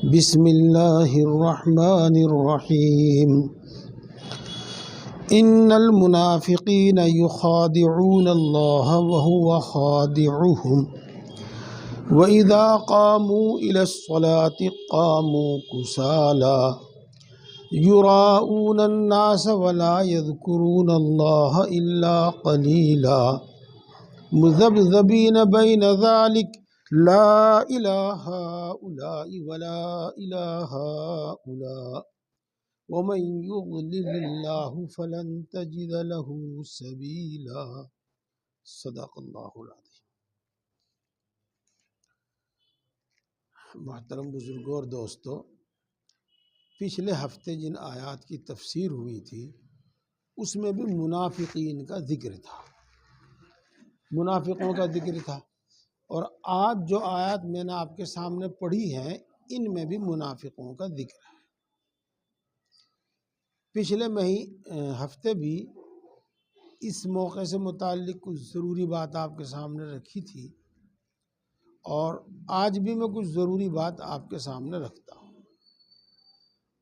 بسم اللہ الرحمن الرحیم ان المنافقین یخادعون اللہ وهو خادعهم وَإِذَا قَامُوا إِلَى الصَّلَاةِ قَامُوا كُسَالَىٰ يُرَاءُونَ النَّاسَ وَلَا يَذْكُرُونَ اللَّهَ إِلَّا قَلِيلًا مُذَبْذَبِينَ بَيْنَ ذَلِكَ لَا إِلَىٰ هَٰؤُلَاءِ وَلَا إِلَىٰ هَٰؤُلَاءِ وَمَن يُضْلِلِ اللَّهُ فَلَن تَجِدَ لَهُ سَبِيلًا صدق اللہ العظیم۔ محترم بزرگوں اور دوستو، پچھلے ہفتے جن آیات کی تفسیر ہوئی تھی اس میں بھی منافقین کا ذکر تھا، منافقوں کا ذکر تھا، اور آج جو آیات میں نے آپ کے سامنے پڑھی ہیں ان میں بھی منافقوں کا ذکر ہے۔ پچھلے ہفتے بھی اس موقع سے متعلق کچھ ضروری بات آپ کے سامنے رکھی تھی، اور آج بھی میں کچھ ضروری بات آپ کے سامنے رکھتا ہوں،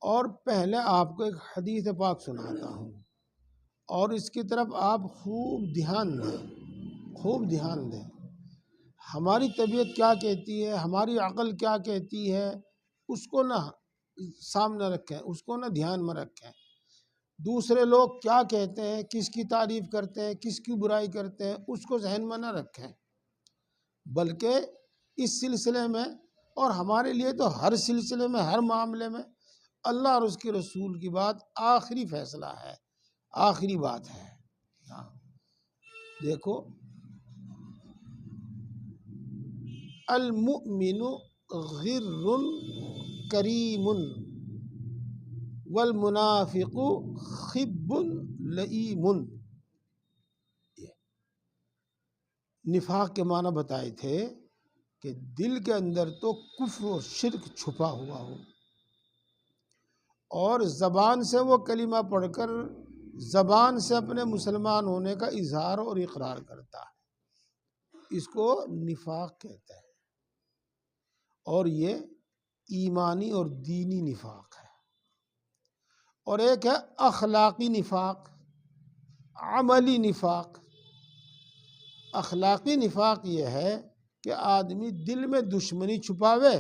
اور پہلے آپ کو ایک حدیث پاک سناتا ہوں اور اس کی طرف آپ خوب دھیان دیں۔ ہماری طبیعت کیا کہتی ہے، ہماری عقل کیا کہتی ہے، اس کو نہ سامنے رکھیں، اس کو نہ دھیان میں رکھیں۔ دوسرے لوگ کیا کہتے ہیں، کس کی تعریف کرتے ہیں، کس کی برائی کرتے ہیں، اس کو ذہن میں نہ رکھیں، بلکہ اس سلسلے میں اور ہمارے لیے تو ہر سلسلے میں، ہر معاملے میں اللہ اور اس کے رسول کی بات آخری فیصلہ ہے، آخری بات ہے۔ دیکھو، المؤمن غر کریم والمنافق خب لئیم۔ نفاق کے معنی بتائے تھے کہ دل کے اندر تو کفر اور شرک چھپا ہوا ہو، اور زبان سے وہ کلمہ پڑھ کر زبان سے اپنے مسلمان ہونے کا اظہار اور اقرار کرتا ہے، اس کو نفاق کہتے ہیں، اور یہ ایمانی اور دینی نفاق ہے۔ اور ایک ہے اخلاقی نفاق، عملی نفاق۔ اخلاقی نفاق یہ ہے کہ آدمی دل میں دشمنی چھپاوے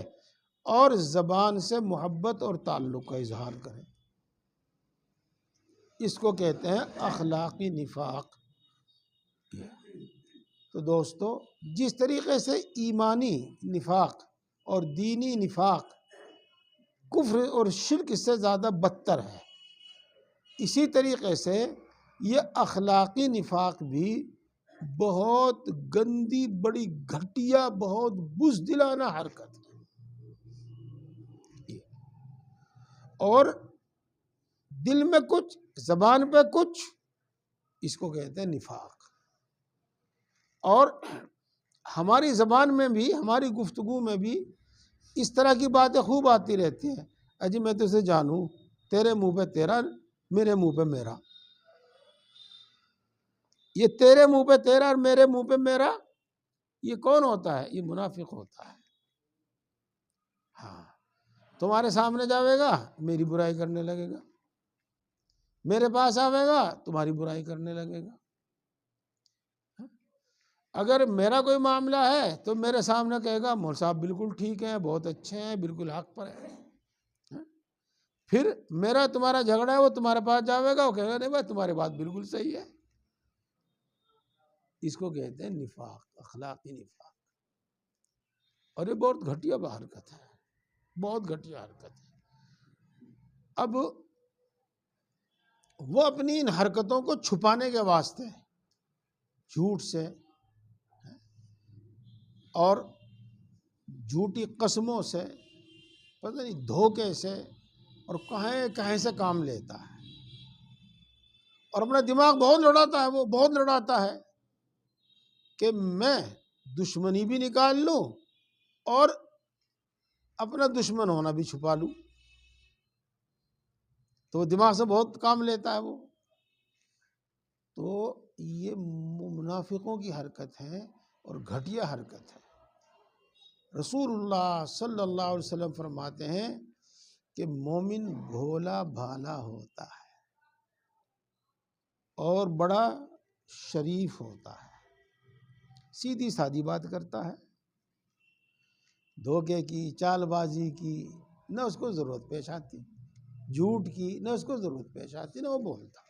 اور زبان سے محبت اور تعلق کا اظہار کرے، اس کو کہتے ہیں اخلاقی نفاق۔ تو دوستو، جس طریقے سے ایمانی نفاق اور دینی نفاق کفر اور شرک سے زیادہ بدتر ہے، اسی طریقے سے یہ اخلاقی نفاق بھی بہت گندی، بڑی گھٹیا، بہت بزدلانہ حرکت ہے، اور دل میں کچھ، زبان پہ کچھ، اس کو کہتے ہیں نفاق۔ اور ہماری زبان میں بھی، ہماری گفتگو میں بھی اس طرح کی باتیں خوب آتی رہتی ہیں، اجی میں تجھے جانوں، تیرے منہ پہ تیرا، میرے منہ پہ میرا۔ یہ تیرے منہ پہ تیرا اور میرے منہ پہ میرا، یہ کون ہوتا ہے؟ یہ منافق ہوتا ہے۔ ہاں، تمہارے سامنے جاوے گا میری برائی کرنے لگے گا، میرے پاس آوے گا تمہاری برائی کرنے لگے گا۔ اگر میرا کوئی معاملہ ہے تو میرے سامنے کہے گا مول صاحب بالکل ٹھیک ہیں، بہت اچھے ہیں، بالکل حق پر ہیں۔ پھر میرا تمہارا جھگڑا ہے، وہ تمہارے پاس جاوے گا، وہ کہے گا نہیں بھائی تمہاری بات بالکل صحیح ہے۔ اس کو کہتے ہیں نفاق، اخلاقی نفاق، اور یہ بہت گھٹیا حرکت ہے، بہت گھٹیا حرکت ہے۔ اب وہ اپنی ان حرکتوں کو چھپانے کے واسطے جھوٹ سے اور جھوٹی قسموں سے، پتہ نہیں دھوکے سے، اور کہیں سے کام لیتا ہے، اور اپنا دماغ بہت لڑاتا ہے، وہ بہت لڑاتا ہے کہ میں دشمنی بھی نکال لوں اور اپنا دشمن ہونا بھی چھپا لوں، تو وہ دماغ سے بہت کام لیتا ہے وہ۔ تو یہ منافقوں کی حرکت ہے اور گھٹیا حرکت ہے۔ رسول اللہ صلی اللہ علیہ وسلم فرماتے ہیں کہ مومن بھولا بھالا ہوتا ہے اور بڑا شریف ہوتا ہے، سیدھی سادی بات کرتا ہے، دھوکے کی، چال بازی کی نہ اس کو ضرورت پیش آتی، جھوٹ کی نہ اس کو ضرورت پیش آتی، نہ وہ بولتا۔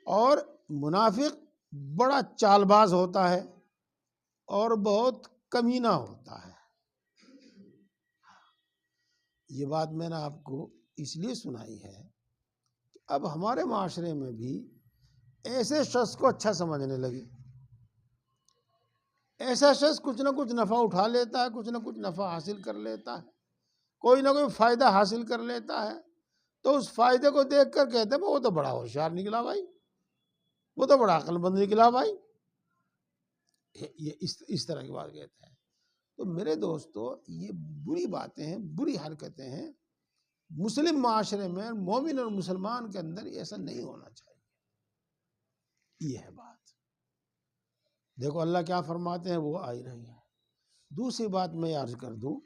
اور منافق بڑا چال باز ہوتا ہے اور بہت کمینہ ہوتا ہے۔ یہ بات میں نے آپ کو اس لیے سنائی ہے کہ اب ہمارے معاشرے میں بھی ایسے شخص کو اچھا سمجھنے لگے، ایسا شخص کچھ نہ کچھ نفع اٹھا لیتا ہے، کچھ نہ کچھ نفع حاصل کر لیتا ہے، کوئی نہ کوئی فائدہ حاصل کر لیتا ہے، تو اس فائدے کو دیکھ کر کہتے ہیں وہ تو بڑا ہوشیار نکلا بھائی، وہ تو بڑا عقل مند نکلا بھائی، یہ اس طرح کی بات کہتے ہیں۔ تو میرے دوستو، یہ بری باتیں ہیں، بری حرکتیں ہیں۔ مسلم معاشرے میں مومن اور مسلمان کے اندر ایسا نہیں ہونا چاہیے۔ یہ ہے بات۔ دیکھو اللہ کیا فرماتے ہیں، وہ آئی رہی ہے۔ دوسری بات میں عرض کر دوں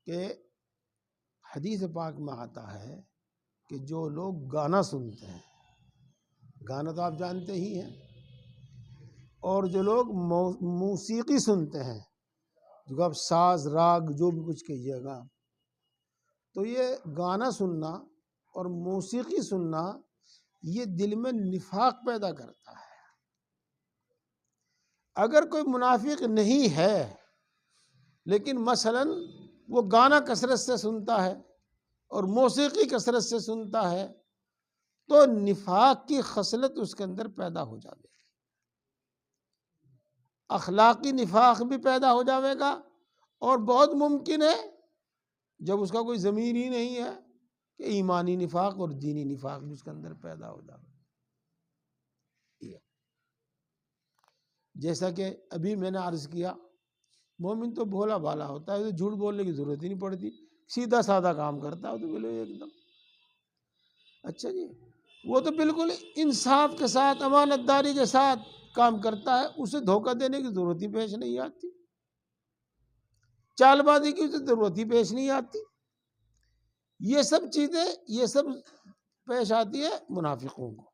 کہ حدیث پاک میں آتا ہے کہ جو لوگ گانا سنتے ہیں، گانا تو آپ جانتے ہی ہیں، اور جو لوگ موسیقی سنتے ہیں، جو آپ ساز راگ جو بھی کچھ کہیے گا، تو یہ گانا سننا اور موسیقی سننا یہ دل میں نفاق پیدا کرتا ہے۔ اگر کوئی منافق نہیں ہے لیکن مثلا وہ گانا کثرت سے سنتا ہے اور موسیقی کثرت سے سنتا ہے تو نفاق کی خصلت اس کے اندر پیدا ہو جائے گی، اخلاقی نفاق بھی پیدا ہو جائے گا، اور بہت ممکن ہے جب اس کا کوئی ضمیر ہی نہیں ہے کہ ایمانی نفاق اور دینی نفاق بھی اس کے اندر پیدا ہو جائے گا۔ جیسا کہ ابھی میں نے عرض کیا، مومن تو بھولا بھالا ہوتا ہے، تو جھوٹ بولنے کی ضرورت ہی نہیں پڑتی، سیدھا سادہ کام کرتا ہے تو بولے ایک دم اچھا جی، وہ تو بالکل انصاف کے ساتھ، امانت داری کے ساتھ کام کرتا ہے، اسے دھوکہ دینے کی ضرورت ہی پیش نہیں آتی، چال بازی کی اسے ضرورت ہی پیش نہیں آتی۔ یہ سب چیزیں یہ سب پیش آتی ہے منافقوں کو۔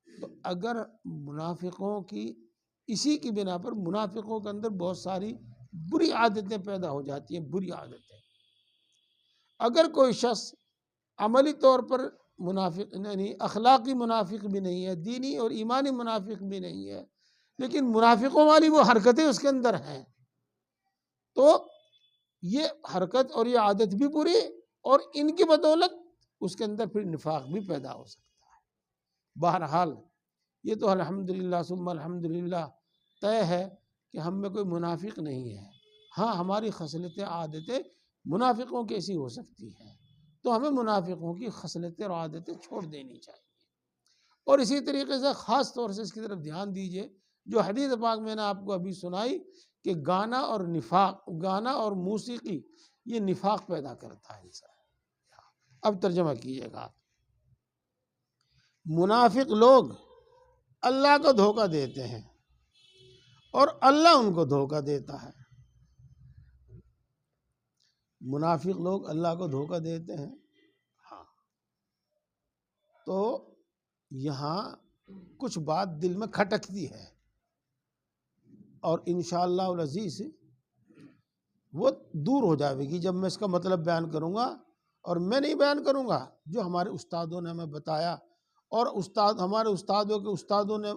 تو اگر منافقوں کی اسی کی بنا پر منافقوں کے اندر بہت ساری بری عادتیں پیدا ہو جاتی ہیں، بری عادتیں۔ اگر کوئی شخص عملی طور پر منافق نہیں، اخلاقی منافق بھی نہیں ہے، دینی اور ایمانی منافق بھی نہیں ہے، لیکن منافقوں والی وہ حرکتیں اس کے اندر ہیں، تو یہ حرکت اور یہ عادت بھی بری، اور ان کی بدولت اس کے اندر پھر نفاق بھی پیدا ہو سکتا ہے۔ بہرحال یہ تو الحمدللہ ثم الحمدللہ طے ہے کہ ہم میں کوئی منافق نہیں ہے۔ ہاں، ہماری خصلتیں عادتیں منافقوں کی ایسی ہو سکتی ہیں، تو ہمیں منافقوں کی خصلتیں اور عادتیں چھوڑ دینی چاہیے۔ اور اسی طریقے سے خاص طور سے اس کی طرف دھیان دیجئے، جو حدیث پاک میں نے آپ کو ابھی سنائی کہ گانا اور موسیقی یہ نفاق پیدا کرتا ہے انسان۔ اب ترجمہ کیجئے گا، منافق لوگ اللہ کو دھوکہ دیتے ہیں اور اللہ ان کو دھوکہ دیتا ہے۔ منافق لوگ اللہ کو دھوکہ دیتے ہیں، ہاں، تو یہاں کچھ بات دل میں کھٹکتی ہے، اور انشاءاللہ العزیز وہ دور ہو جائے گی جب میں اس کا مطلب بیان کروں گا، اور میں نہیں بیان کروں گا، جو ہمارے استادوں نے ہمیں بتایا، اور ہمارے استادوں کے استادوں نے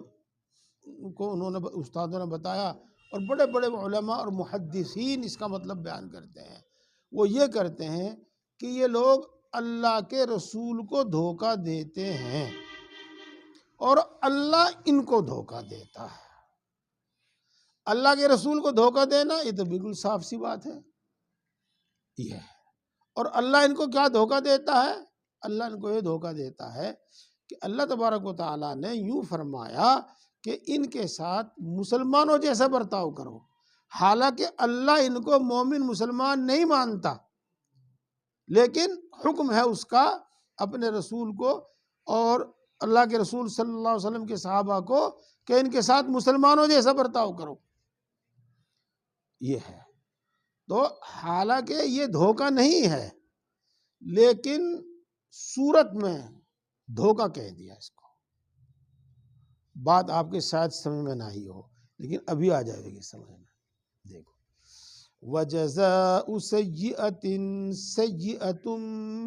استادوں نے بتایا، اور بڑے بڑے علماء اور محدثین اس کا مطلب بیان کرتے ہیں۔ وہ یہ کرتے ہیں کہ یہ لوگ اللہ کے رسول کو دھوکہ دیتے ہیں اور اللہ ان کو دھوکہ دیتا ہے۔ اللہ کے رسول کو دھوکہ دینا یہ تو بالکل صاف سی بات ہے، یہ ہے۔ اور اللہ ان کو کیا دھوکہ دیتا ہے؟ اللہ ان کو یہ دھوکہ دیتا ہے کہ اللہ تبارک و تعالیٰ نے یوں فرمایا کہ ان کے ساتھ مسلمانوں جیسا برتاؤ کرو، حالانکہ اللہ ان کو مومن مسلمان نہیں مانتا، لیکن حکم ہے اس کا اپنے رسول کو اور اللہ کے رسول صلی اللہ علیہ وسلم کے صحابہ کو کہ ان کے ساتھ مسلمانوں جیسا برتاؤ کرو، یہ ہے۔ تو حالانکہ یہ دھوکہ نہیں ہے، لیکن صورت میں دھوکہ کہہ دیا اس کو۔ بات آپ کے شاید سمجھ میں نہ ہی ہو، لیکن ابھی آ جائے گی سمجھ میں۔ دیکھو، وَجَزَاءُ سَيِّئَةٍ سَيِّئَةٌ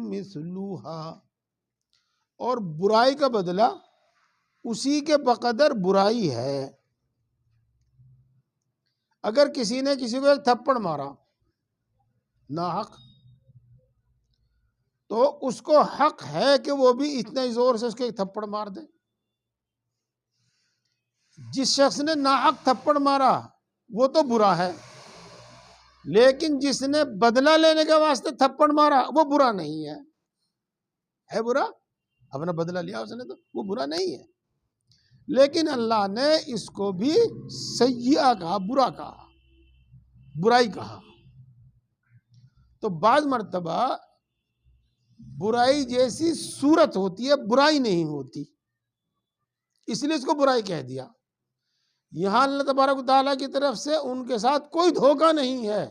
مِثْلُهَا، اور برائی کا بدلہ اسی کے بقدر برائی ہے۔ اگر کسی نے کسی کو ایک تھپڑ مارا ناحق، تو اس کو حق ہے کہ وہ بھی اتنے زور سے اس کے ایک تھپڑ مار دے۔ جس شخص نے ناحق تھپڑ مارا وہ تو برا ہے، لیکن جس نے بدلہ لینے کے واسطے تھپڑ مارا وہ برا نہیں ہے۔ ہے برا؟ اپنا بدلہ لیا اس نے تو وہ برا نہیں ہے، لیکن اللہ نے اس کو بھی سیئہ کہا، برا کہا، برائی کہا۔ تو بعض مرتبہ برائی جیسی صورت ہوتی ہے، برائی نہیں ہوتی، اس لیے اس کو برائی کہہ دیا۔ یہاں اللہ تبارک و تعالیٰ کی طرف سے ان کے ساتھ کوئی دھوکہ نہیں ہے،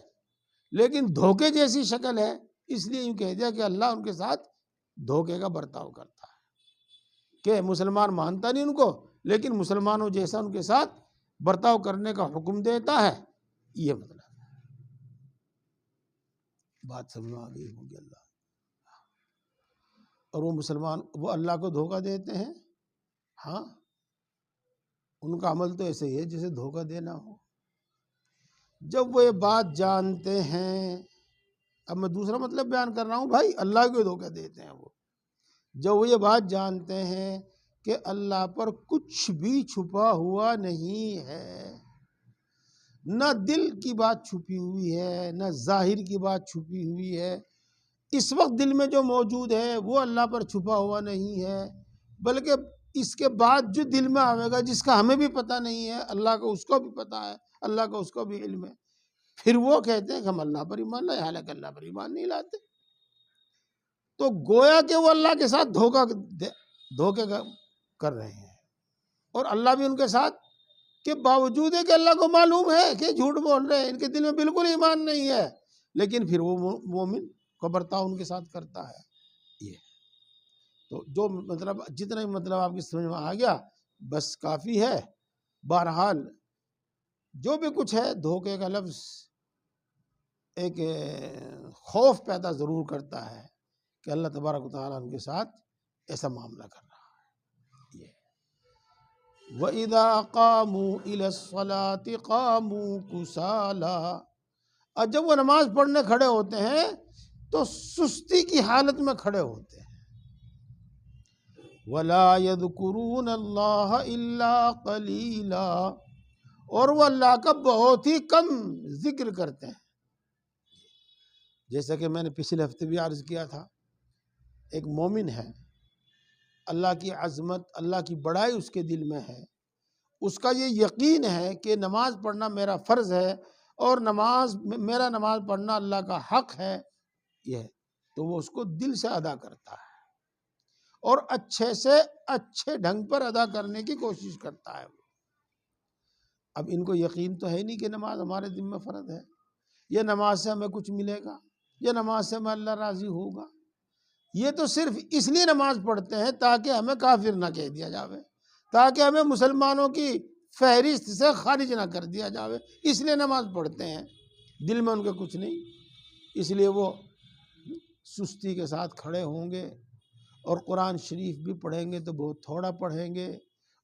لیکن دھوکے جیسی شکل ہے، اس لیے یوں کہہ دیا کہ اللہ ان کے ساتھ دھوکے کا برتاؤ کرتا ہے، کہ مسلمان مانتا نہیں ان کو، لیکن مسلمانوں جیسا ان کے ساتھ برتاؤ کرنے کا حکم دیتا ہے۔ یہ مطلب بات سمجھ میں آ گئی ہوگی اللہ۔ اور وہ مسلمان وہ اللہ کو دھوکہ دیتے ہیں، ہاں، ان کا عمل تو ایسے ہی ہے جسے دھوکہ دینا ہو۔ جب وہ یہ بات جانتے ہیں، اب میں دوسرا مطلب بیان کر رہا ہوں، بھائی اللہ کو دھوکہ دیتے ہیں وہ، جب وہ یہ بات جانتے ہیں کہ اللہ پر کچھ بھی چھپا ہوا نہیں ہے، نہ دل کی بات چھپی ہوئی ہے، نہ ظاہر کی بات چھپی ہوئی ہے، اس وقت دل میں جو موجود ہے وہ اللہ پر چھپا ہوا نہیں ہے، بلکہ اس کے بعد جو دل میں آئے گا جس کا ہمیں بھی پتہ نہیں ہے، اللہ کو اس کو بھی پتہ ہے، اللہ کا اس کو بھی علم ہے، پھر وہ کہتے ہیں کہ ہم اللہ پر ایمان لائے، حالانکہ اللہ پر ایمان نہیں لاتے۔ تو گویا کہ وہ اللہ کے ساتھ دھوکے کر رہے ہیں، اور اللہ بھی ان کے ساتھ، کہ باوجود ہے کہ اللہ کو معلوم ہے کہ جھوٹ بول رہے ہیں، ان کے دل میں بالکل ایمان نہیں ہے، لیکن پھر وہ مومن کا برتاؤ ان کے ساتھ کرتا ہے۔ یہ تو جو مطلب جتنا مطلب آپ کی سمجھ میں آ گیا بس کافی ہے۔ بہرحال جو بھی کچھ ہے، دھوکے کا لفظ ایک خوف پیدا ضرور کرتا ہے کہ اللہ تبارک و تعالیٰ ان کے ساتھ ایسا معاملہ کر رہا ہے۔ یہ وَإِذَا قَامُوا إِلَى الصَّلَاةِ قَامُوا كُسَالَىٰ، اور جب وہ نماز پڑھنے کھڑے ہوتے ہیں تو سستی کی حالت میں کھڑے ہوتے ہیں۔ وَلَا يَذْكُرُونَ اللَّهَ إِلَّا قَلِيلًا، اور وہ اللہ کا بہت ہی کم ذکر کرتے ہیں۔ جیسا کہ میں نے پچھلے ہفتے بھی عرض کیا تھا، ایک مومن ہے، اللہ کی عظمت، اللہ کی بڑائی اس کے دل میں ہے، اس کا یہ یقین ہے کہ نماز پڑھنا میرا فرض ہے، اور میرا نماز پڑھنا اللہ کا حق ہے، یہ تو وہ اس کو دل سے ادا کرتا ہے، اور اچھے سے اچھے ڈھنگ پر ادا کرنے کی کوشش کرتا ہے۔ اب ان کو یقین تو ہے نہیں کہ نماز ہمارے ذمہ فرض ہے، یہ نماز سے ہمیں کچھ ملے گا، یہ نماز سے ہمیں اللہ راضی ہوگا۔ یہ تو صرف اس لیے نماز پڑھتے ہیں تاکہ ہمیں کافر نہ کہہ دیا جاوے، تاکہ ہمیں مسلمانوں کی فہرست سے خارج نہ کر دیا جاوے، اس لیے نماز پڑھتے ہیں، دل میں ان کے کچھ نہیں۔ اس لیے وہ سستی کے ساتھ کھڑے ہوں گے، اور قرآن شریف بھی پڑھیں گے تو بہت تھوڑا پڑھیں گے،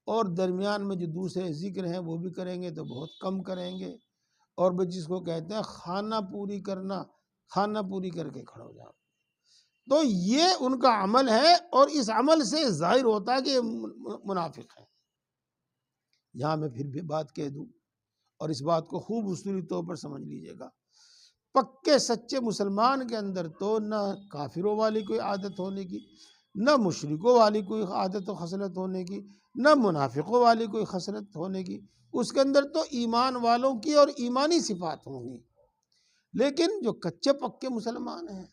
اور درمیان میں جو دوسرے ذکر ہیں وہ بھی کریں گے تو بہت کم کریں گے، اور وہ جس کو کہتے ہیں خانہ پوری کرنا، خانہ پوری کر کے کھڑا ہو جاؤ۔ تو یہ ان کا عمل ہے، اور اس عمل سے ظاہر ہوتا ہے کہ یہ منافق ہے۔ یہاں میں پھر بھی بات کہہ دوں، اور اس بات کو خوب اصولی طور پر سمجھ لیجئے گا، پکے سچے مسلمان کے اندر تو نہ کافروں والی کوئی عادت ہونے کی، نہ مشرکوں والی کوئی عادت و خصلت ہونے کی، نہ منافقوں والی کوئی خصلت ہونے کی، اس کے اندر تو ایمان والوں کی اور ایمانی صفات ہوں گی۔ لیکن جو کچے پکے مسلمان ہیں،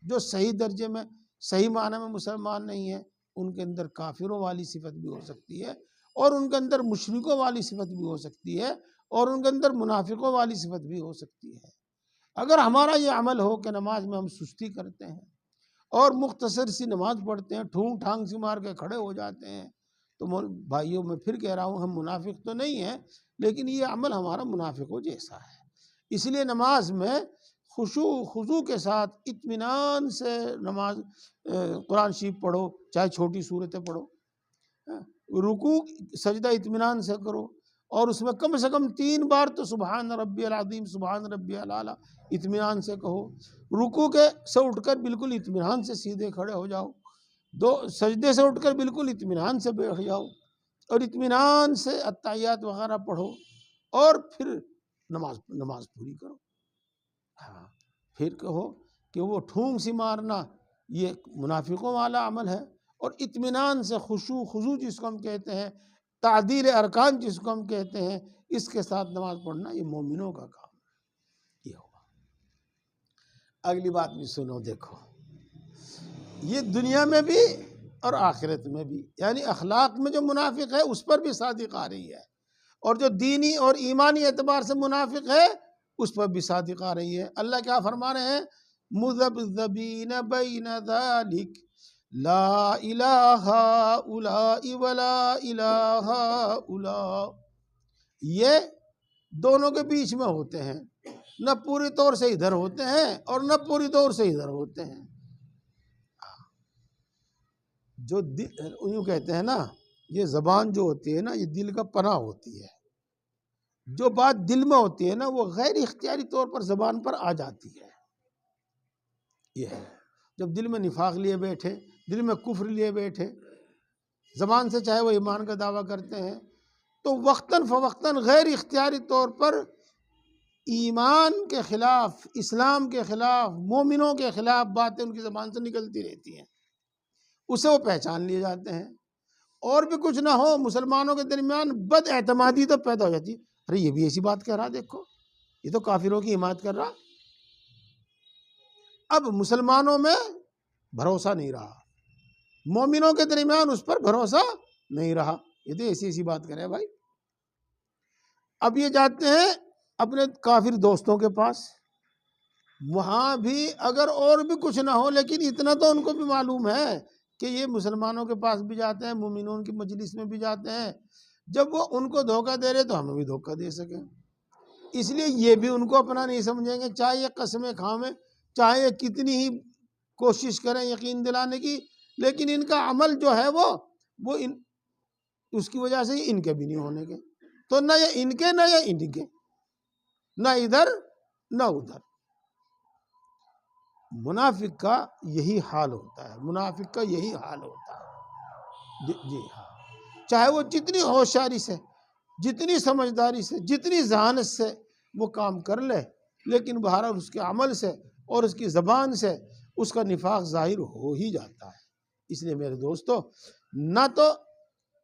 جو صحیح درجے میں، صحیح معنی میں مسلمان نہیں ہیں، ان کے اندر کافروں والی صفت بھی ہو سکتی ہے، اور ان کے اندر مشرکوں والی صفت بھی ہو سکتی ہے اور ان کے اندر منافقوں والی صفت بھی ہو سکتی ہے۔ اگر ہمارا یہ عمل ہو کہ نماز میں ہم سستی کرتے ہیں اور مختصر سی نماز پڑھتے ہیں، ٹھونگ ٹھانگ سی مار کے کھڑے ہو جاتے ہیں، تو بھائیوں میں پھر کہہ رہا ہوں، ہم منافق تو نہیں ہیں، لیکن یہ عمل ہمارا منافقوں جیسا ہے۔ اس لیے نماز میں خضوع کے ساتھ اطمینان سے نماز قرآن شریف پڑھو، چاہے چھوٹی صورتیں پڑھو، رکوع سجدہ اطمینان سے کرو، اور اس میں کم سے کم 3 بار تو سبحان ربی العظیم، سبحان ربی الاعلیٰ اطمینان سے کہو۔ رکوع کے سے اٹھ کر بالکل اطمینان سے سیدھے کھڑے ہو جاؤ، سجدے سے اٹھ کر بالکل اطمینان سے بیٹھ جاؤ اور اطمینان سے اتحیات وغیرہ پڑھو، اور پھر نماز پوری کرو۔ ہاں، پھر کہو کہ وہ ٹھونگ سی مارنا یہ منافقوں والا عمل ہے، اور اطمینان سے خضوع جس کو ہم کہتے ہیں، تعدیل ارکان جس کو ہم کہتے ہیں، اس کے ساتھ نماز پڑھنا یہ مومنوں کا کام ہے۔ یہ ہوگا۔ اگلی بات بھی سنو، دیکھو یہ دنیا میں بھی اور آخرت میں بھی، یعنی اخلاق میں جو منافق ہے اس پر بھی صادق آ رہی ہے، اور جو دینی اور ایمانی اعتبار سے منافق ہے اس پر بھی صادق آ رہی ہے۔ اللہ کیا فرما رہے ہیں؟ مذبذبین بین ذالک لا الہ ہؤلاء ولا الہ ہؤلاء، یہ دونوں کے بیچ میں ہوتے ہیں، نہ پوری طور سے ادھر ہوتے ہیں اور نہ پوری طور سے ادھر ہوتے ہیں۔ جو یوں کہتے ہیں نا، یہ زبان جو ہوتی ہے نا، یہ دل کا پناہ ہوتی ہے۔ جو بات دل میں ہوتی ہے نا، وہ غیر اختیاری طور پر زبان پر آ جاتی ہے۔ یہ ہے، جب دل میں نفاق لیے بیٹھے، دل میں کفر لیے بیٹھے، زبان سے چاہے وہ ایمان کا دعویٰ کرتے ہیں، تو وقتاً فوقتاً غیر اختیاری طور پر ایمان کے خلاف، اسلام کے خلاف، مومنوں کے خلاف باتیں ان کی زبان سے نکلتی رہتی ہیں، اسے وہ پہچان لیے جاتے ہیں۔ اور بھی کچھ نہ ہو، مسلمانوں کے درمیان بد اعتمادی تو پیدا ہو جاتی ہے، ارے یہ بھی ایسی بات کہہ رہا، دیکھو یہ تو کافروں کی حمایت کر رہا۔ اب مسلمانوں میں بھروسہ نہیں رہا، مومنوں کے درمیان اس پر بھروسہ نہیں رہا، یہ تو ایسی ایسی بات کرے بھائی۔ اب یہ جاتے ہیں اپنے کافر دوستوں کے پاس، وہاں بھی اگر اور بھی کچھ نہ ہو، لیکن اتنا تو ان کو بھی معلوم ہے کہ یہ مسلمانوں کے پاس بھی جاتے ہیں، مومنون کی مجلس میں بھی جاتے ہیں، جب وہ ان کو دھوکہ دے رہے تو ہمیں بھی دھوکہ دے سکیں، اس لیے یہ بھی ان کو اپنا نہیں سمجھیں گے، چاہے یہ قسمیں کھاویں، چاہے یہ کتنی ہی کوشش کریں یقین دلانے کی، لیکن ان کا عمل جو ہے وہ اس کی وجہ سے ان کے بھی نہیں ہونے کے، تو نہ یہ ان کے نہ یہ ان کے، نہ ادھر نہ ادھر۔ منافق کا یہی حال ہوتا ہے، منافق کا یہی حال ہوتا ہے، جی ہاں، چاہے وہ جتنی ہوشیاری سے، جتنی سمجھداری سے، جتنی ذہانت سے وہ کام کر لے، لیکن بہرحال اس کے عمل سے اور اس کی زبان سے اس کا نفاق ظاہر ہو ہی جاتا ہے۔ اس لیے میرے دوستو، نہ تو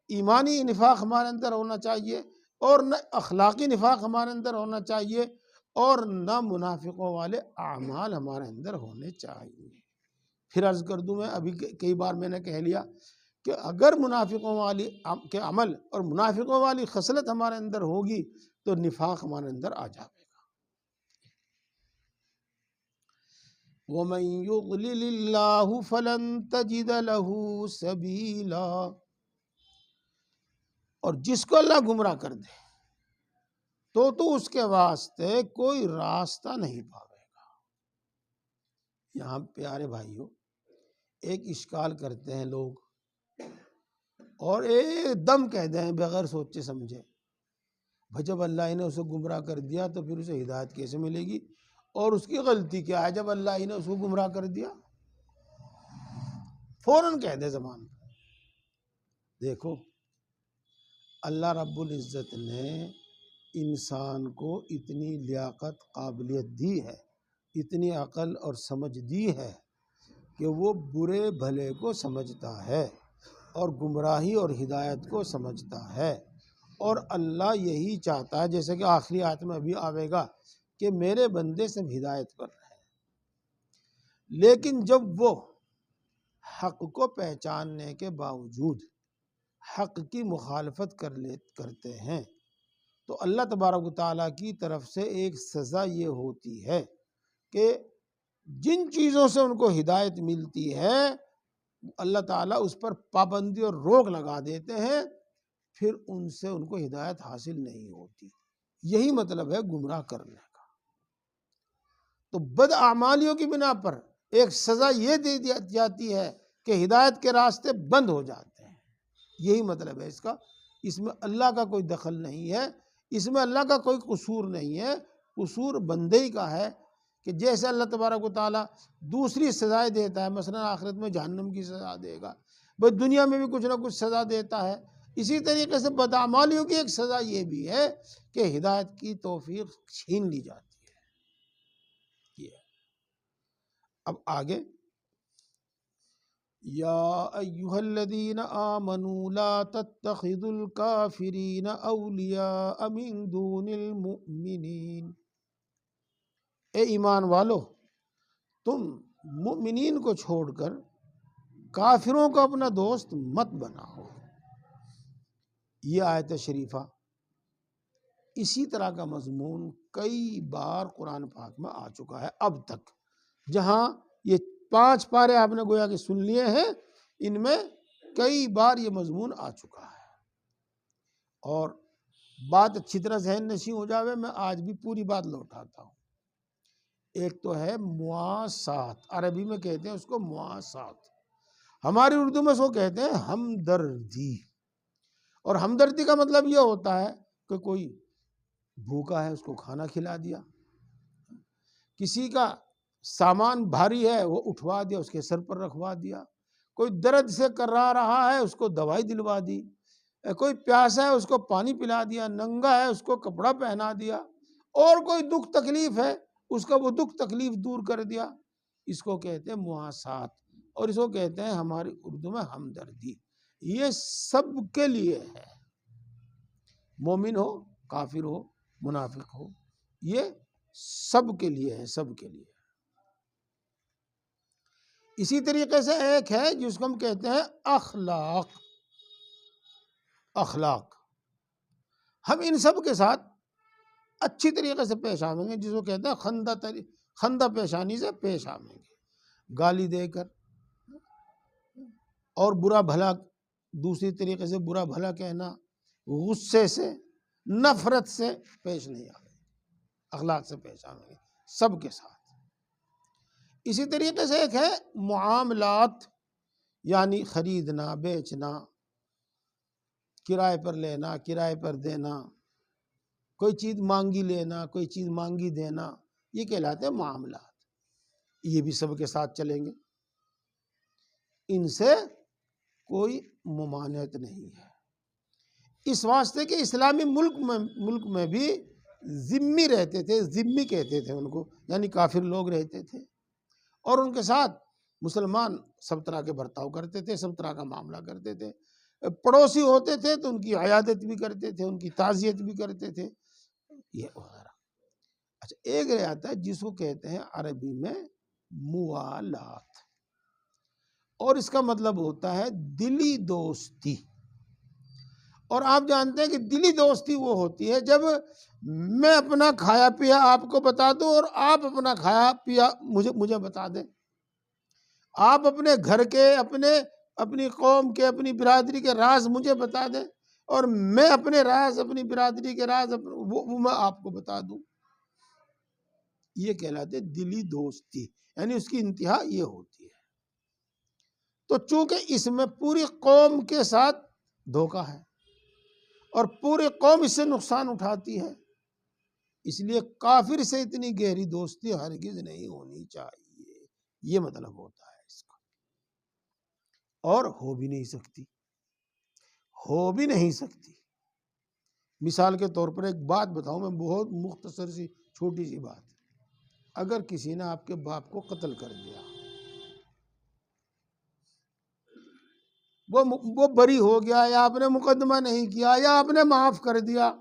ایمانی نفاق ہمارے اندر ہونا چاہیے، اور نہ اخلاقی نفاق ہمارے اندر ہونا چاہیے، اور نہ منافقوں والے اعمال ہمارے اندر ہونے چاہیے۔ پھر عرض کر دوں، میں ابھی کئی بار میں نے کہہ لیا کہ اگر منافقوں والی کے عمل اور منافقوں والی خصلت ہمارے اندر ہوگی تو نفاق ہمارے اندر آ جائے گا۔ وَمَن يُضْلِلِ اللَّهُ فَلَن تَجِدَ لَهُ سَبِيلًا، اور جس کو اللہ گمراہ کر دے تو اس کے واسطے کوئی راستہ نہیں پاوے گا۔ یہاں پیارے بھائیوں، ایک اشکال کرتے ہیں لوگ اور ایک دم کہہ دیں بغیر سوچے سمجھے، بھائی جب اللہ نے اسے گمراہ کر دیا تو پھر اسے ہدایت کیسے ملے گی، اور اس کی غلطی کیا ہے جب اللہ نے اس کو گمراہ کر دیا، فوراً کہہ دے زبان پر۔ دیکھو، اللہ رب العزت نے انسان کو اتنی لیاقت، قابلیت دی ہے، اتنی عقل اور سمجھ دی ہے کہ وہ برے بھلے کو سمجھتا ہے اور گمراہی اور ہدایت کو سمجھتا ہے، اور اللہ یہی چاہتا ہے، جیسے کہ آخری آیت میں ابھی آئے گا، کہ میرے بندے سب ہدایت پر رہیں۔ لیکن جب وہ حق کو پہچاننے کے باوجود حق کی مخالفت کرتے ہیں تو اللہ تبارک و تعالیٰ کی طرف سے ایک سزا یہ ہوتی ہے کہ جن چیزوں سے ان کو ہدایت ملتی ہے اللہ تعالیٰ اس پر پابندی اور روک لگا دیتے ہیں، پھر ان سے ان کو ہدایت حاصل نہیں ہوتی۔ یہی مطلب ہے گمراہ کرنے کا۔ تو بد اعمالیوں کی بنا پر ایک سزا یہ دے دی جاتی ہے کہ ہدایت کے راستے بند ہو جاتے ہیں، یہی مطلب ہے اس کا۔ اس میں اللہ کا کوئی دخل نہیں ہے، اس میں اللہ کا کوئی قصور نہیں ہے، قصور بندے ہی کا ہے کہ جیسے اللہ تبارک و تعالیٰ دوسری سزائیں دیتا ہے، مثلا آخرت میں جہنم کی سزا دے گا، بس دنیا میں بھی کچھ نہ کچھ سزا دیتا ہے، اسی طریقے سے بدعمالیوں کی ایک سزا یہ بھی ہے کہ ہدایت کی توفیق چھین لی جاتی ہے۔ یہ اب آگے، یا ایھا الذین آمنوا لا تتخذوا الکافرین اولیاء من دون المؤمنین، اے ایمان والو تم مؤمنین کو چھوڑ کر کافروں کو اپنا دوست مت بناؤ۔ یہ آیت شریفہ اسی طرح کا مضمون کئی بار قرآن پاک میں آ چکا ہے اب تک، جہاں یہ 5 پارے آپ نے گویا کہ سن لیے ہیں، ان میں کئی بار یہ مضمون آ چکا ہے۔ اور بات اچھی طرح ذہن نشین ہو جاوے، میں آج بھی پوری بات لوٹاتا ہوں۔ ایک تو ہے مواسات، عربی میں کہتے ہیں اس کو مواسات، ہماری اردو میں اس کو کہتے ہیں ہمدردی۔ اور ہمدردی کا مطلب یہ ہوتا ہے کہ کوئی بھوکا ہے اس کو کھانا کھلا دیا، کسی کا سامان بھاری ہے وہ اٹھوا دیا، اس کے سر پر رکھوا دیا، کوئی درد سے کرا رہا ہے اس کو دوائی دلوا دی، کوئی پیاسا ہے اس کو پانی پلا دیا، ننگا ہے اس کو کپڑا پہنا دیا، اور کوئی دکھ تکلیف ہے اس کا وہ دکھ تکلیف دور کر دیا، اس کو کہتے ہیں مواسات، اور اس کو کہتے ہیں ہماری اردو میں ہمدردی۔ یہ سب کے لیے ہے، مومن ہو، کافر ہو، منافق ہو، یہ سب کے لیے ہے، سب کے لیے۔ اسی طریقے سے ایک ہے جس کو ہم کہتے ہیں اخلاق، اخلاق، ہم ان سب کے ساتھ اچھی طریقے سے پیش آئیں گے، جس کو کہتے ہیں خندہ پیشانی سے پیش آئیں گے، گالی دے کر اور برا بھلا، دوسری طریقے سے برا بھلا کہنا، غصے سے، نفرت سے پیش نہیں آئیں گے، اخلاق سے پیش آئیں گے سب کے ساتھ۔ اسی طریقے سے ایک ہے معاملات، یعنی خریدنا، بیچنا، کرائے پر لینا، کرائے پر دینا، کوئی چیز مانگی لینا، کوئی چیز مانگی دینا، یہ کہلاتے ہیں معاملات۔ یہ بھی سب کے ساتھ چلیں گے، ان سے کوئی ممانعت نہیں ہے، اس واسطے کہ اسلامی ملک میں بھی ذمی رہتے تھے، ذمی کہتے تھے ان کو، یعنی کافر لوگ رہتے تھے، اور ان کے ساتھ مسلمان سب طرح کے برتاؤ کرتے تھے، سب طرح کا معاملہ کرتے تھے، پڑوسی ہوتے تھے تو ان کی عیادت بھی کرتے تھے، ان کی تعزیت بھی کرتے تھے، یہ وغیرہ۔ اچھا، ایک رعایت ہے جس کو کہتے ہیں عربی میں موالات، اور اس کا مطلب ہوتا ہے دلی دوستی۔ اور آپ جانتے ہیں کہ دلی دوستی وہ ہوتی ہے جب میں اپنا کھایا پیا آپ کو بتا دوں اور آپ اپنا کھایا پیا مجھے بتا دیں، آپ اپنے گھر کے، اپنی قوم کے، اپنی برادری کے راز مجھے بتا دیں، اور میں اپنے راز، اپنی برادری کے راز وہ میں آپ کو بتا دوں، یہ کہلاتے دلی دوستی، یعنی اس کی انتہا یہ ہوتی ہے۔ تو چونکہ اس میں پوری قوم کے ساتھ دھوکہ ہے اور پوری قوم اس سے نقصان اٹھاتی ہے، اس لیے کافر سے اتنی گہری دوستی ہرگز نہیں ہونی چاہیے، یہ مطلب ہوتا ہے اس کا، اور ہو بھی نہیں سکتی، ہو بھی نہیں سکتی۔ مثال کے طور پر ایک بات بتاؤں میں، بہت مختصر سی چھوٹی سی بات، اگر کسی نے آپ کے باپ کو قتل کر دیا، وہ بری ہو گیا، یا آپ نے مقدمہ نہیں کیا، یا آپ نے معاف کر دیا،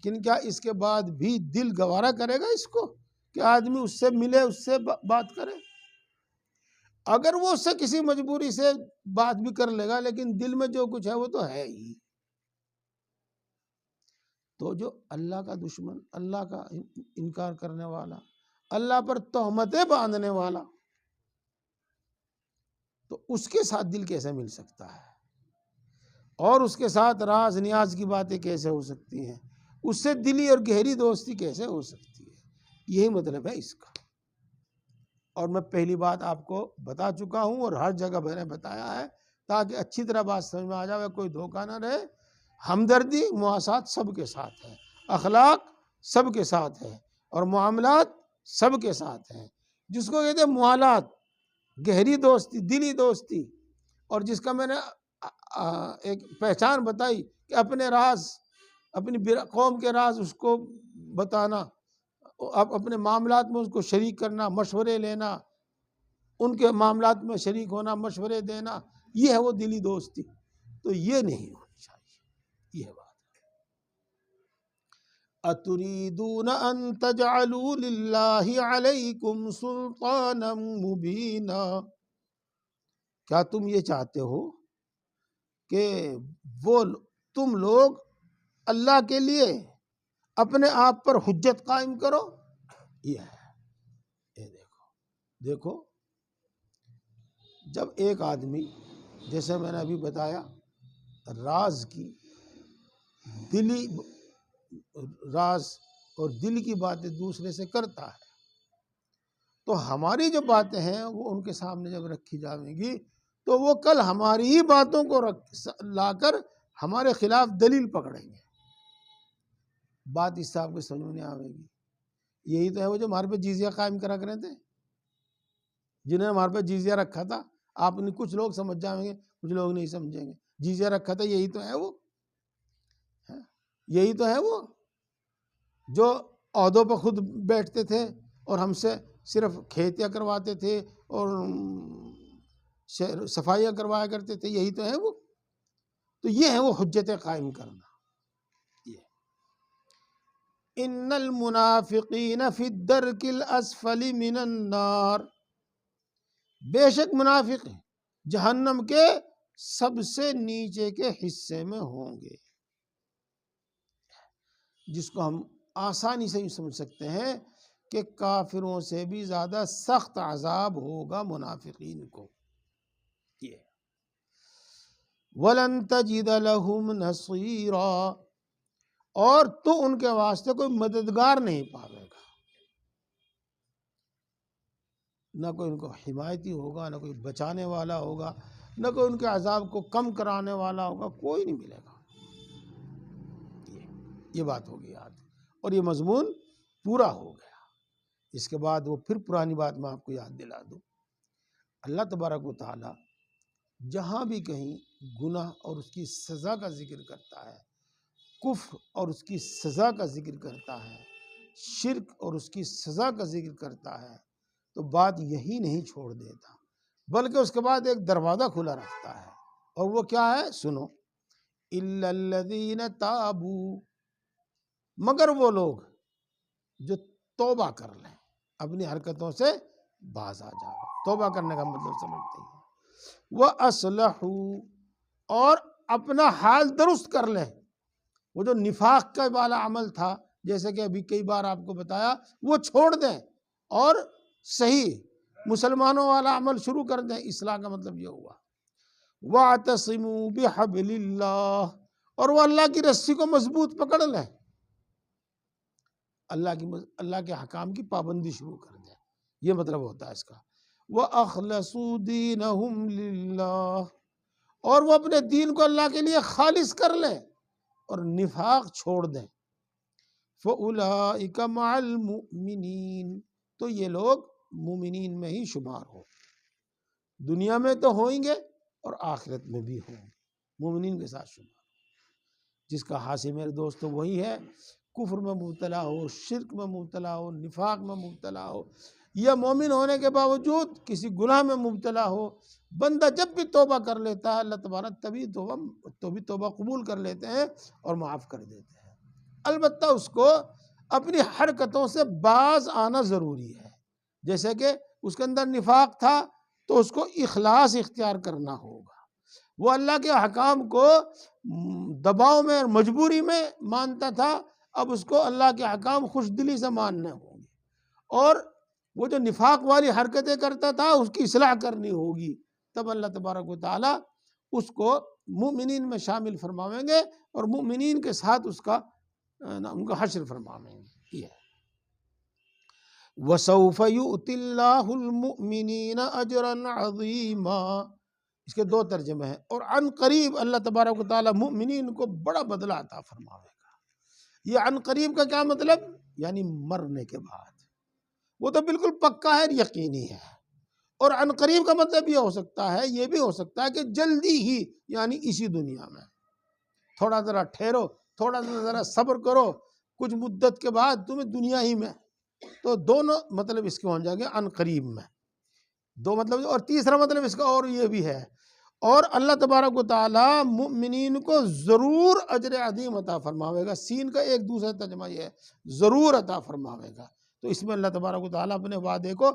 لیکن کیا اس کے بعد بھی دل گوارا کرے گا اس کو کہ آدمی اس سے ملے، اس سے بات کرے؟ اگر وہ اس سے کسی مجبوری سے بات بھی کر لے گا لیکن دل میں جو کچھ ہے وہ تو ہے ہی. تو جو اللہ کا دشمن، اللہ کا انکار کرنے والا، اللہ پر تہمتیں باندھنے والا، تو اس کے ساتھ دل کیسے مل سکتا ہے، اور اس کے ساتھ راز نیاز کی باتیں کیسے ہو سکتی ہیں، اس سے دلی اور گہری دوستی کیسے ہو سکتی ہے. یہی مطلب ہے اس کا. اور میں پہلی بات آپ کو بتا چکا ہوں اور ہر جگہ میں نے بتایا ہے تاکہ اچھی طرح بات سمجھ میں آ جائے، کوئی دھوکہ نہ رہے. ہمدردی مواسات سب کے ساتھ ہے، اخلاق سب کے ساتھ ہے، اور معاملات سب کے ساتھ ہیں. جس کو کہتے ہیں موالات، گہری دوستی، دلی دوستی، اور جس کا میں نے ایک پہچان بتائی کہ اپنے راز، اپنی قوم کے راز اس کو بتانا، اپنے معاملات میں اس کو شریک کرنا، مشورے لینا، ان کے معاملات میں شریک ہونا، مشورے دینا، یہ ہے وہ دلی دوستی. تو یہ نہیں ہونی چاہیے. یہ بات اتریدون ان تجعلوا للہ علیکم سلطانا مبینا، کیا تم یہ چاہتے ہو کہ وہ تم لوگ اللہ کے لیے اپنے آپ پر حجت قائم کرو. یہ ہے، یہ دیکھو جب ایک آدمی، جیسے میں نے ابھی بتایا، راز کی دلی راز اور دل کی باتیں دوسرے سے کرتا ہے، تو ہماری جو باتیں ہیں وہ ان کے سامنے جب رکھی جائیں گی تو وہ کل ہماری ہی باتوں کو لا کر ہمارے خلاف دلیل پکڑیں گے. بات اس سے آپ کو سمجھ میں نہیں آئے گی. یہی تو ہے وہ جو ہمارے پہ جزیہ قائم کرا کرے تھے، جنہیں ہمارے پہ جزیہ رکھا تھا. آپ نے کچھ لوگ سمجھ جائیں گے، کچھ لوگ نہیں سمجھیں گے. جزیہ رکھا تھا، یہی تو ہے وہ، یہی تو ہے وہ جو عہدوں پہ خود بیٹھتے تھے اور ہم سے صرف کھیتیاں کرواتے تھے اور صفائیاں کروایا کرتے تھے. یہی تو ہے وہ. تو یہ ہے وہ حجتیں قائم کرنا. ان المنافقین فی الدرک الاسفل من النار، بے شک منافق جہنم کے سب سے نیچے کے حصے میں ہوں گے. جس کو ہم آسانی سے سمجھ سکتے ہیں کہ کافروں سے بھی زیادہ سخت عذاب ہوگا منافقین کو. یہ وَلَن تَجِدَ لَهُمْ نَصِيرًا، اور تو ان کے واسطے کوئی مددگار نہیں پاوے گا. نہ کوئی ان کو حمایتی ہوگا، نہ کوئی بچانے والا ہوگا، نہ کوئی ان کے عذاب کو کم کرانے والا ہوگا. کوئی نہیں ملے گا. یہ بات ہوگی یاد، اور یہ مضمون پورا ہو گیا. اس کے بعد وہ پھر پرانی بات میں آپ کو یاد دلا دوں. اللہ تبارک و تعالی جہاں بھی کہیں گناہ اور اس کی سزا کا ذکر کرتا ہے، کفر اور اس کی سزا کا ذکر کرتا ہے، شرک اور اس کی سزا کا ذکر کرتا ہے، تو بات یہی نہیں چھوڑ دیتا، بلکہ اس کے بعد ایک دروازہ کھلا رکھتا ہے. اور وہ کیا ہے؟ سنو، اِلَّا الَّذِينَ تَابُوا، مگر وہ لوگ جو توبہ کر لیں، اپنی حرکتوں سے باز آ جائیں. توبہ کرنے کا مطلب سمجھتے ہیں. وَأَصْلَحُوا، اور اپنا حال درست کر لیں. وہ جو نفاق کا والا عمل تھا، جیسے کہ ابھی کئی بار آپ کو بتایا، وہ چھوڑ دیں اور صحیح مسلمانوں والا عمل شروع کر دیں. اصلاح کا مطلب یہ ہوا. وَاعْتَصِمُوا بِحَبْلِ اللَّهِ، اور وہ اللہ کی رسی کو مضبوط پکڑ لیں، اللہ کے حکام کی پابندی شروع کر دیں. یہ مطلب ہوتا ہے اس کا. وَأَخْلَصُوا دِينَهُمْ لِلَّهِ، اور وہ اپنے دین کو اللہ کے لیے خالص کر لیں اور نفاق چھوڑ دیں. فَأُولَئِكَ مَعَ الْمُؤْمِنِينَ، تو یہ لوگ مومنین میں ہی شمار ہو. دنیا میں تو ہوئیں گے اور آخرت میں بھی ہوں گے، مومنین کے ساتھ شمار. جس کا حاصل میرے دوستو وہی ہے، کفر میں مبتلا ہو، شرک میں مبتلا ہو، نفاق میں مبتلا ہو، یا مومن ہونے کے باوجود کسی گناہ میں مبتلا ہو، بندہ جب بھی توبہ کر لیتا ہے، اللہ تبارک تبھی توبہ قبول کر لیتے ہیں اور معاف کر دیتے ہیں. البتہ اس کو اپنی حرکتوں سے باز آنا ضروری ہے. جیسے کہ اس کے اندر نفاق تھا تو اس کو اخلاص اختیار کرنا ہوگا۔ وہ اللہ کے احکام کو دباؤ میں اور مجبوری میں مانتا تھا، اب اس کو اللہ کے احکام خوش دلی سے ماننے ہوں گے، اور وہ جو نفاق والی حرکتیں کرتا تھا اس کی اصلاح کرنی ہوگی، تب اللہ تبارک و تعالیٰ اس کو مومنین میں شامل فرماویں گے اور مومنین کے ساتھ اس کا ان کا حشر فرماویں گے۔ یہ وَسَوْفَ يُؤْتِ اللَّهُ الْمُؤْمِنِينَ أَجْرًا عَظِيمًا، اس کے دو ترجمے ہیں، اور عن قریب اللہ تبارک و تعالیٰ مومنین کو بڑا بدلہ عطا فرماوے گا۔ یہ عن قریب کا کیا مطلب؟ یعنی مرنے کے بعد، وہ تو بالکل پکا ہے، یقینی ہے۔ اور عن قریب کا مطلب یہ ہو سکتا ہے، یہ بھی ہو سکتا ہے کہ جلدی ہی، یعنی اسی دنیا میں، تھوڑا ذرا ٹھہرو، تھوڑا ذرا صبر کرو، کچھ مدت کے بعد تمہیں دنیا ہی میں۔ تو دونوں مطلب اس کے ہو جائیں گے عن قریب میں، دو مطلب۔ اور تیسرا مطلب اس کا اور یہ بھی ہے، اور اللہ تبارک و تعالیٰ مؤمنین کو ضرور اجر عظیم عطا فرماوے گا۔ سین کا ایک دوسرا ترجمہ یہ ہے، ضرور عطا فرماوے گا۔ تو اس میں اللہ تبارک و تعالیٰ اپنے وعدے کو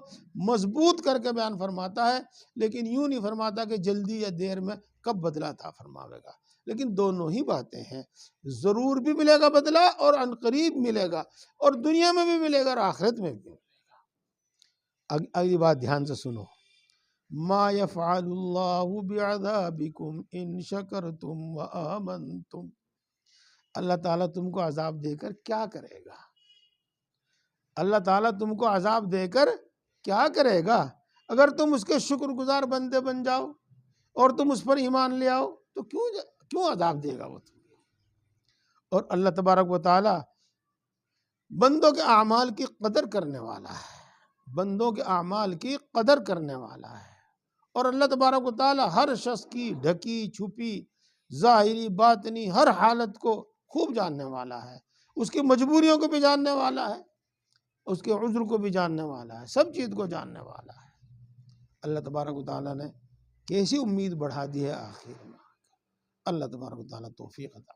مضبوط کر کے بیان فرماتا ہے، لیکن یوں نہیں فرماتا کہ جلدی یا دیر میں کب بدلہ عطا فرماوے گا، لیکن دونوں ہی باتیں ہیں، ضرور بھی ملے گا بدلہ اور عن قریب ملے گا، اور دنیا میں بھی ملے گا اور آخرت میں بھی ملے گا۔ اگلی بات دھیان سے سنو، ما يفعل اللہ بعذابکم ان شکرتم وآمنتم، اللہ تعالیٰ تم کو عذاب دے کر کیا کرے گا؟ اللہ تعالیٰ تم کو عذاب دے کر کیا کرے گا؟ اگر تم اس کے شکر گزار بندے بن جاؤ اور تم اس پر ایمان لے آؤ تو کیوں عذاب دے گا وہ تمہیں؟ اور اللہ تبارک و تعالیٰ بندوں کے اعمال کی قدر کرنے والا ہے، بندوں کے اعمال کی قدر کرنے والا ہے، اور اللہ تبارک و تعالیٰ ہر شخص کی ڈھکی چھپی ظاہری باطنی ہر حالت کو خوب جاننے والا ہے، اس کی مجبوریوں کو بھی جاننے والا ہے، اس کے عذر کو بھی جاننے والا ہے، سب چیز کو جاننے والا ہے۔ اللہ تبارک و تعالیٰ نے کیسی امید بڑھا دی ہے آخر میں۔ اللہ تبارک و تعالیٰ توفیق عطا